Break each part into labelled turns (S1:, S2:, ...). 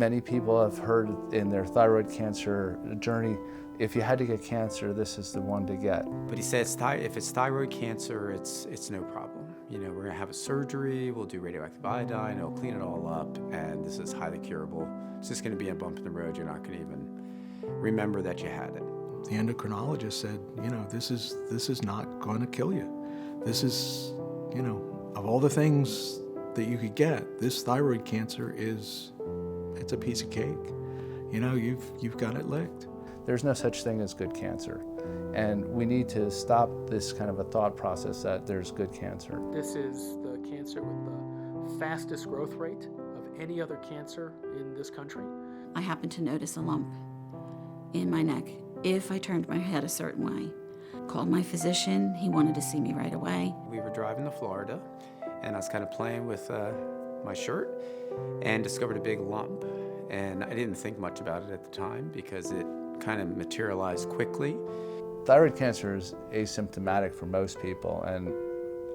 S1: Many people have heard in their thyroid cancer journey, if you had to get cancer, this is the one to get.
S2: But he says if it's thyroid cancer, it's no problem. You know, we're gonna have a surgery, we'll do radioactive iodine, it'll clean it all up, and this is highly curable. It's just gonna be a bump in the road. You're not gonna even remember that you had it.
S3: The endocrinologist said, you know, this is not going to kill you. This is, you know, of all the things that you could get, this thyroid cancer it's a piece of cake. You know, you've got it licked.
S1: There's no such thing as good cancer. And we need to stop this kind of a thought process that there's good cancer.
S4: This is the cancer with the fastest growth rate of any other cancer in this country.
S5: I happened to notice a lump in my neck if I turned my head a certain way. Called my physician, he wanted to see me right away.
S2: We were driving to Florida, and I was kind of playing with my shirt and discovered a big lump. And I didn't think much about it at the time because it kind of materialized quickly.
S1: Thyroid cancer is asymptomatic for most people, and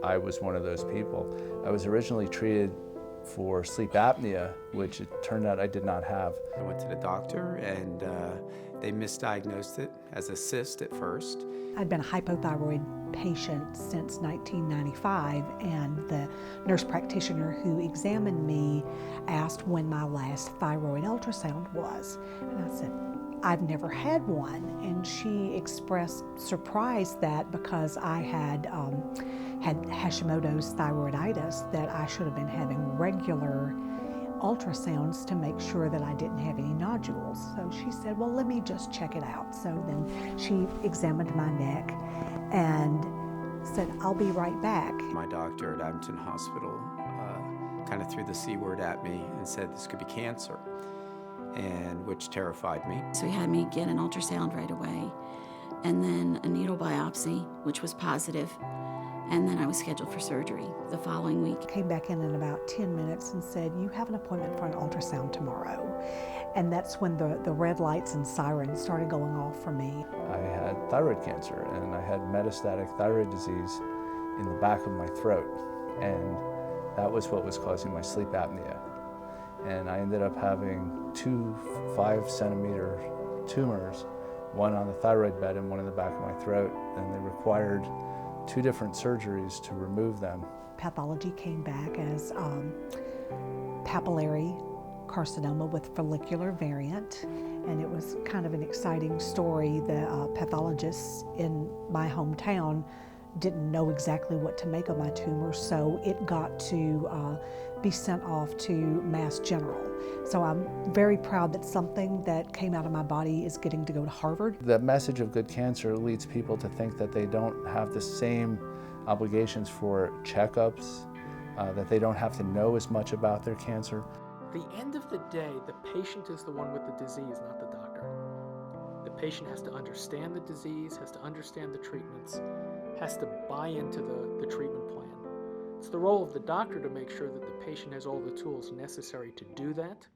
S1: I was one of those people. I was originally treated for sleep apnea, which it turned out I did not have.
S2: I went to the doctor, and they misdiagnosed it as a cyst at first.
S6: I'd been a hypothyroid patient since 1995, and the nurse practitioner who examined me asked when my last thyroid ultrasound was. And I said, I've never had one. And she expressed surprise that because I had Hashimoto's thyroiditis, that I should have been having regular ultrasounds to make sure that I didn't have any nodules. So she said, well, let me just check it out. So then she examined my neck and said, I'll be right back.
S2: My doctor at Abington Hospital kind of threw the C word at me and said this could be cancer, and which terrified me.
S5: So he had me get an ultrasound right away, and then a needle biopsy, which was positive, and then I was scheduled for surgery the following week.
S6: Came back in about 10 minutes and said, you have an appointment for an ultrasound tomorrow. And that's when the red lights and sirens started going off for me.
S1: I had thyroid cancer, and I had metastatic thyroid disease in the back of my throat, and that was what was causing my sleep apnea. And I ended up having 2 5-centimeter tumors, one on the thyroid bed and one in the back of my throat, and they required 2 different surgeries to remove them.
S6: Pathology came back as papillary carcinoma with follicular variant, and it was kind of an exciting story. The pathologists in my hometown didn't know exactly what to make of my tumor, so it got to be sent off to Mass General. So I'm very proud that something that came out of my body is getting to go to Harvard.
S1: The message of good cancer leads people to think that they don't have the same obligations for checkups, that they don't have to know as much about their cancer.
S4: At the end of the day, the patient is the one with the disease, not the doctor. The patient has to understand the disease, has to understand the treatments, has to buy into the treatment plan. It's the role of the doctor to make sure that the patient has all the tools necessary to do that,